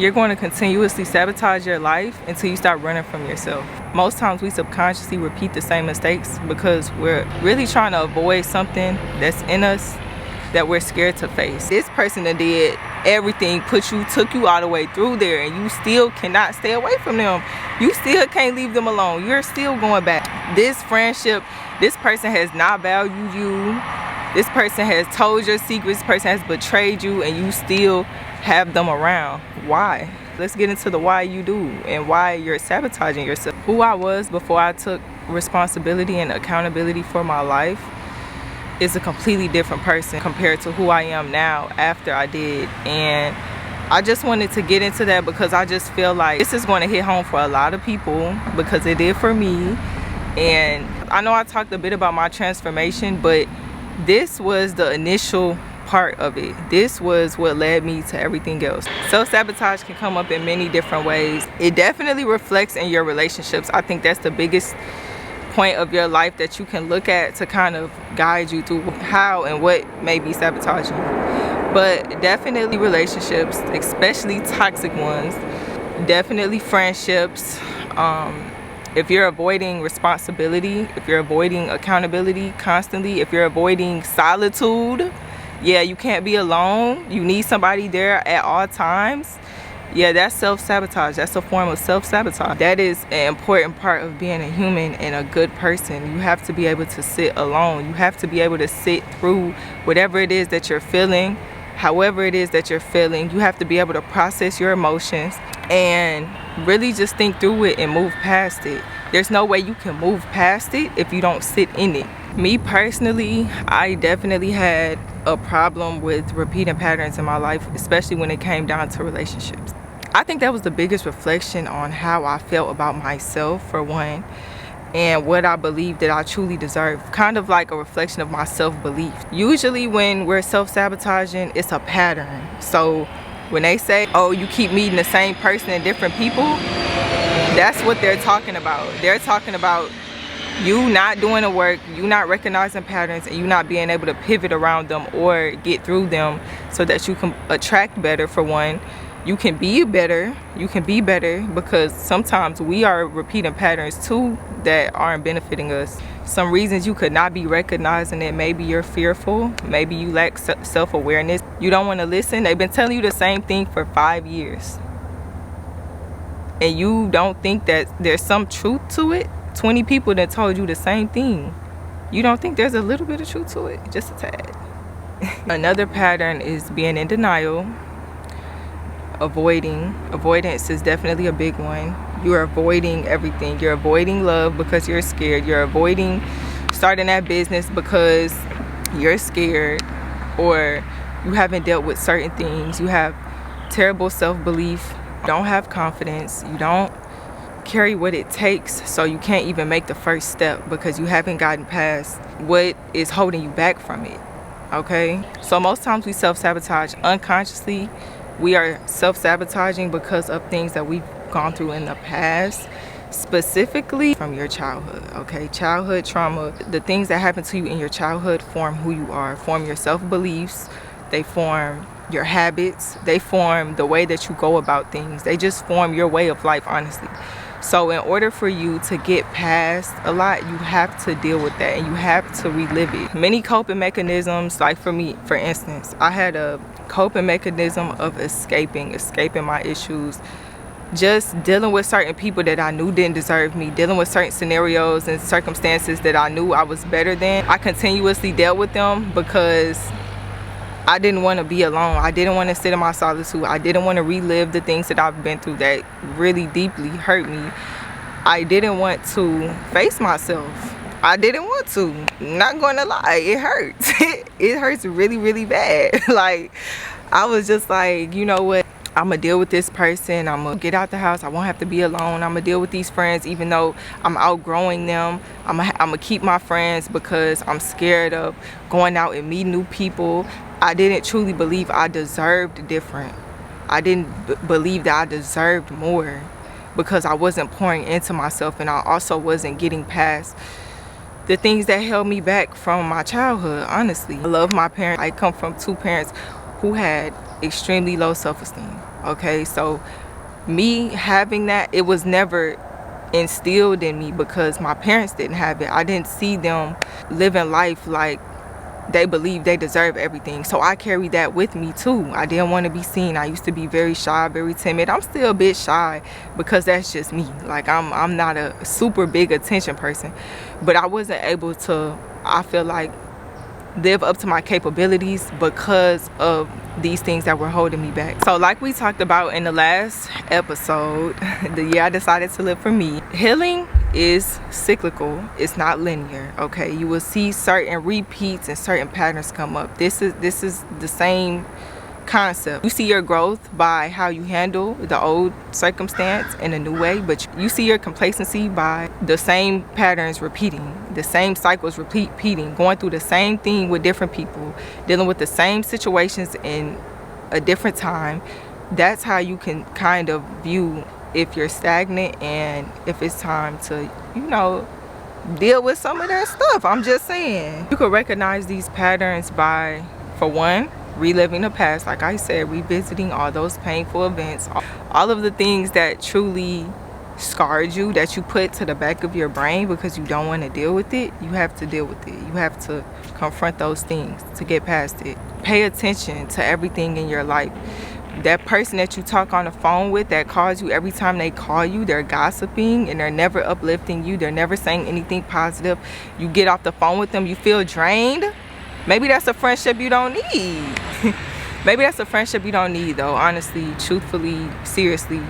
you're going to continuously sabotage your life until you start running from yourself. Most times we subconsciously repeat the same mistakes because we're really trying to avoid something that's in us that we're scared to face. This person that did everything, took you all the way through there, and you still cannot stay away from them. You still can't leave them alone. You're still going back. This friendship, this person has not valued you. This person has told your secrets. This person has betrayed you, and you still have them around. Why? Let's get into the why you do and why you're sabotaging yourself. Who I was before I took responsibility and accountability for my life is a completely different person compared to who I am now after I did. And I just wanted to get into that because I just feel like this is going to hit home for a lot of people, because it did for me. And I know I talked a bit about my transformation, but this was the initial part of it. This was what led me to everything else. Self-sabotage can come up in many different ways. It definitely reflects in your relationships. I think that's the biggest point of your life that you can look at to kind of guide you through how and what may be sabotaging you. But definitely relationships, especially toxic ones, definitely friendships. If you're avoiding responsibility, if you're avoiding accountability constantly, if you're avoiding solitude, yeah, you can't be alone, you need somebody there at all times. Yeah, that's self-sabotage. That's a form of self-sabotage. That is an important part of being a human and a good person. You have to be able to sit alone. You have to be able to sit through whatever it is that you're feeling, however it is that you're feeling. You have to be able to process your emotions and really just think through it and move past it. There's no way you can move past it if you don't sit in it. Me personally, I definitely had a problem with repeating patterns in my life, especially when it came down to relationships. I think that was the biggest reflection on how I felt about myself, for one, and what I believe that I truly deserve. Kind of like a reflection of my self-belief. Usually when we're self-sabotaging, it's a pattern. So when they say, oh, you keep meeting the same person and different people, that's what they're talking about. They're talking about you not doing the work, you not recognizing patterns, and you not being able to pivot around them or get through them so that you can attract better, for one. You can be better. You can be better because sometimes we are repeating patterns too that aren't benefiting us. Some reasons you could not be recognizing it. Maybe you're fearful. Maybe you lack self-awareness. You don't want to listen. They've been telling you the same thing for 5 years. And you don't think that there's some truth to it? 20 people that told you the same thing. You don't think there's a little bit of truth to it? Just a tad. Another pattern is being in denial. Avoidance is definitely a big one. You're avoiding everything. You're avoiding love because you're scared. You're avoiding starting that business because you're scared, or you haven't dealt with certain things. You have terrible self-belief. You don't have confidence. You don't carry what it takes, so you can't even make the first step because you haven't gotten past what is holding you back from it. Okay? So most times we self-sabotage unconsciously. We are self-sabotaging because of things that we've gone through in the past, specifically from your childhood. Okay, childhood trauma, the things that happen to you in your childhood form who you are, form your self-beliefs, they form your habits, they form the way that you go about things. They just form your way of life, honestly. So in order for you to get past a lot, you have to deal with that and you have to relive it. Many coping mechanisms, like for me, for instance, I had a coping mechanism of escaping my issues, just dealing with certain people that I knew didn't deserve me, dealing with certain scenarios and circumstances that I knew I was better than. I continuously dealt with them because I didn't want to be alone. I didn't want to sit in my solitude. I didn't want to relive the things that I've been through that really deeply hurt me. I didn't want to face myself. I didn't want to. Not going to lie, it hurts. It hurts really, really bad. Like, I was just like, you know what? I'm gonna deal with this person. I'm gonna get out the house. I won't have to be alone. I'm gonna deal with these friends even though I'm outgrowing them. I'm gonna keep my friends because I'm scared of going out and meeting new people. I didn't truly believe I deserved different. I didn't believe that I deserved more because I wasn't pouring into myself, and I also wasn't getting past the things that held me back from my childhood, honestly. I love my parents. I come from two parents who had extremely low self-esteem. Okay, so me having that, it was never instilled in me because my parents didn't have it. I didn't see them living life like they believe they deserve everything. So I carried that with me too. I didn't want to be seen. I used to be very shy, very timid. I'm still a bit shy because that's just me. Like I'm not a super big attention person, but I wasn't able to, I feel like, live up to my capabilities because of these things that were holding me back. So like we talked about in the last episode, the year I decided to live for me, healing is cyclical. It's not linear. Okay, you will see certain repeats and certain patterns come up. This is the same concept. You see your growth by how you handle the old circumstance in a new way, but you see your complacency by the same patterns repeating, the same cycles repeating, going through the same thing with different people, dealing with the same situations in a different time. That's how you can kind of view if you're stagnant and if it's time to, you know, deal with some of that stuff. I'm just saying. You could recognize these patterns by, for one, reliving the past, like I said, revisiting all those painful events, all of the things that truly scarred you, that you put to the back of your brain because you don't want to deal with it. You have to deal with it. You have to confront those things to get past it. Pay attention to everything in your life. That person that you talk on the phone with that calls you, every time they call you, they're gossiping and they're never uplifting you. They're never saying anything positive. You get off the phone with them, you feel drained. Maybe that's a friendship you don't need. Maybe that's a friendship you don't need, though. Honestly, truthfully, seriously,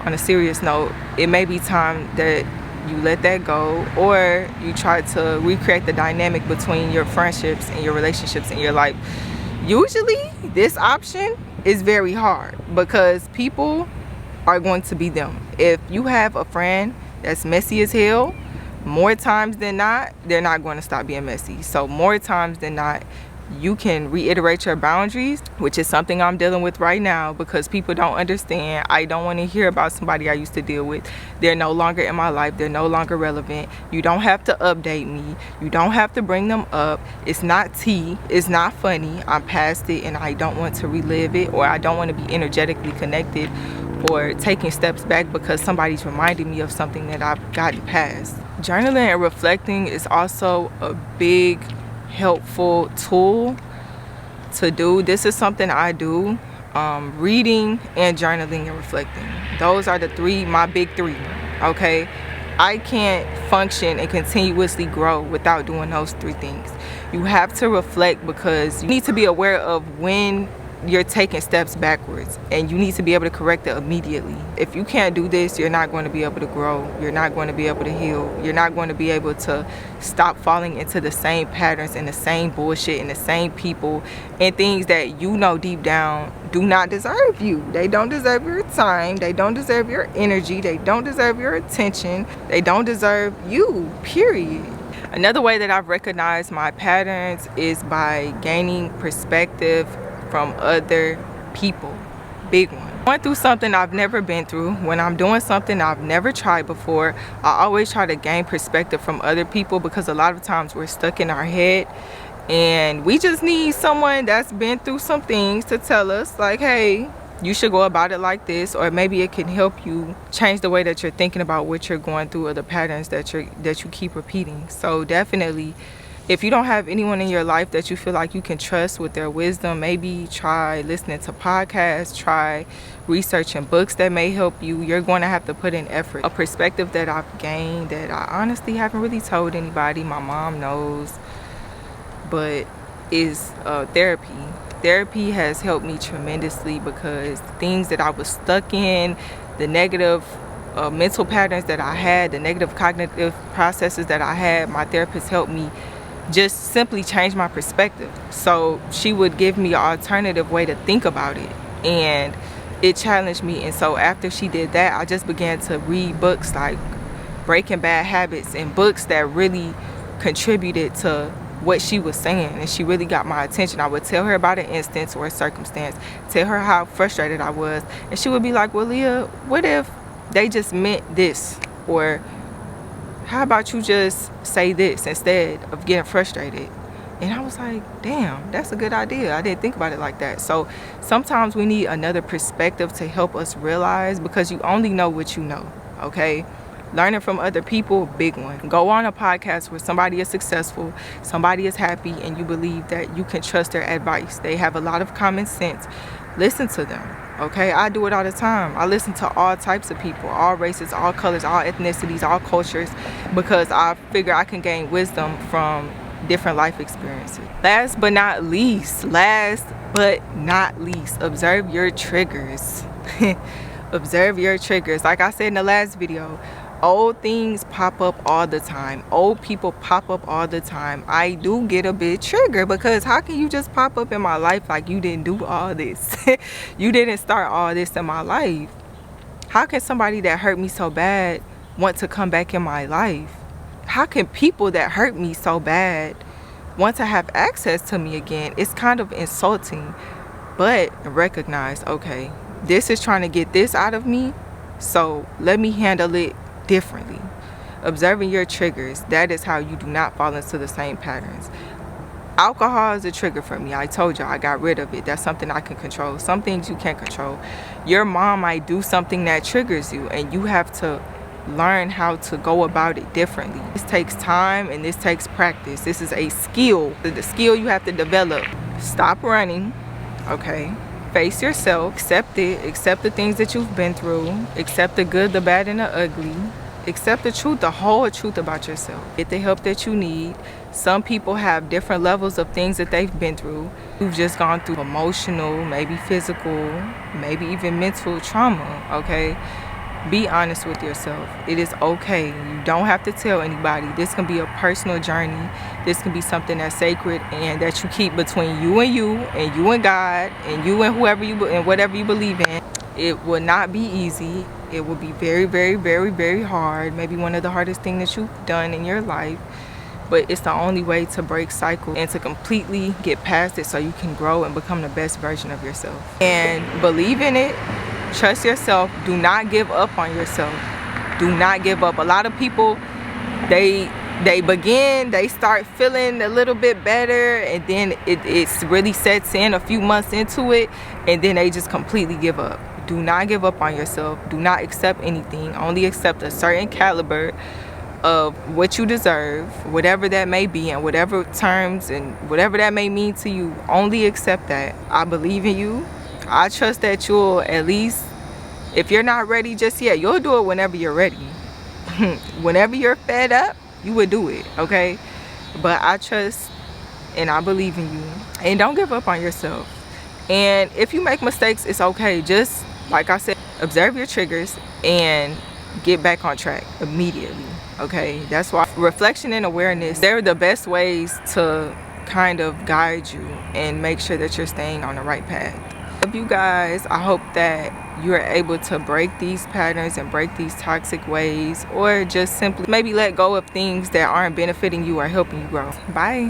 on a serious note, it may be time that you let that go, or you try to recreate the dynamic between your friendships and your relationships in your life. Usually, this option is very hard because people are going to be them. If you have a friend that's messy as hell, more times than not, they're not going to stop being messy. So more times than not, you can reiterate your boundaries, which is something I'm dealing with right now because people don't understand. I don't want to hear about somebody I used to deal with. They're no longer in my life. They're no longer relevant. You don't have to update me. You don't have to bring them up. It's not tea. It's not funny. I'm past it and I don't want to relive it, or I don't want to be energetically connected or taking steps back because somebody's reminding me of something that I've gotten past. Journaling and reflecting is also a big helpful tool to do. This is something I do. Reading and journaling and reflecting. Those are my big three. Okay, I can't function and continuously grow without doing those three things. You have to reflect because you need to be aware of when you're taking steps backwards, and you need to be able to correct it immediately. If you can't do this, you're not going to be able to grow. You're not going to be able to heal. You're not going to be able to stop falling into the same patterns and the same bullshit and the same people and things that you know deep down do not deserve you. They don't deserve your time. They don't deserve your energy. They don't deserve your attention. They don't deserve you, period. Another way that I've recognized my patterns is by gaining perspective from other people. Big one. Going through something I've never been through, when I'm doing something I've never tried before, I always try to gain perspective from other people because a lot of times we're stuck in our head and we just need someone that's been through some things to tell us like, hey, you should go about it like this, or maybe it can help you change the way that you're thinking about what you're going through or the patterns that you keep repeating. So definitely, if you don't have anyone in your life that you feel like you can trust with their wisdom, maybe try listening to podcasts, try researching books that may help you. You're going to have to put in effort. A perspective that I've gained that I honestly haven't really told anybody, my mom knows, but is therapy. Therapy has helped me tremendously because things that I was stuck in, the negative mental patterns that I had, the negative cognitive processes that I had, my therapist helped me just simply change my perspective. So she would give me an alternative way to think about it, and it challenged me. And so after she did that, I just began to read books like Breaking Bad Habits and books that really contributed to what she was saying, and she really got my attention. I would tell her about an instance or a circumstance, tell her how frustrated I was, and she would be like, well, Leah, what if they just meant this? Or how about you just say this instead of getting frustrated? And I was like, damn, that's a good idea. I didn't think about it like that. So sometimes we need another perspective to help us realize, because you only know what you know, okay? Learning from other people, big one. Go on a podcast where somebody is successful, somebody is happy, and you believe that you can trust their advice. They have a lot of common sense. Listen to them, okay? I do it all the time. I listen to all types of people, all races, all colors, all ethnicities, all cultures, because I figure I can gain wisdom from different life experiences. Last but not least, observe your triggers. Observe your triggers. Like I said in the last video, old things pop up all the time. Old people pop up all the time. I do get a bit triggered, because how can you just pop up in my life like you didn't do all this? You didn't start all this in my life. How can somebody that hurt me so bad want to come back in my life? How can people that hurt me so bad want to have access to me again? It's kind of insulting. But recognize, okay, this is trying to get this out of me, so let me handle it differently. Observing your triggers, that is how you do not fall into the same patterns. Alcohol is a trigger for me. I told you I got rid of it. That's something I can control. Some things you can't control. Your mom might do something that triggers you, and you have to learn how to go about it differently. This takes time and this takes practice. This is a skill. The skill you have to develop. Stop running, okay? Face yourself, accept it, accept the things that you've been through, accept the good, the bad, and the ugly. Accept the truth, the whole truth about yourself. Get the help that you need. Some people have different levels of things that they've been through. You've just gone through emotional, maybe physical, maybe even mental trauma, okay? Be honest with yourself. It is okay. You don't have to tell anybody. This can be a personal journey. This can be something that's sacred and that you keep between you and God, and you and whoever you and whatever you believe in. It will not be easy. It will be very, very, very, very hard. Maybe one of the hardest things that you've done in your life. But it's the only way to break cycles and to completely get past it, so you can grow and become the best version of yourself. And believe in it. Trust yourself. Do not give up on yourself. Do not give up. A lot of people, they start feeling a little bit better, and then it really sets in a few months into it, and then they just completely give up. Do not give up on yourself. Do not accept anything. Only accept a certain caliber of what you deserve, whatever that may be, and whatever terms and whatever that may mean to you. Only accept that. I believe in you. I trust that you'll, at least if you're not ready just yet, you'll do it whenever you're ready. Whenever you're fed up, you would do it, okay? But I trust and I believe in you. And don't give up on yourself. And if you make mistakes, it's okay. Just like I said, observe your triggers and get back on track immediately, okay? That's why reflection and awareness, they're the best ways to kind of guide you and make sure that you're staying on the right path. Love you guys. I hope that you're able to break these patterns and break these toxic ways, or just simply maybe let go of things that aren't benefiting you or helping you grow. Bye.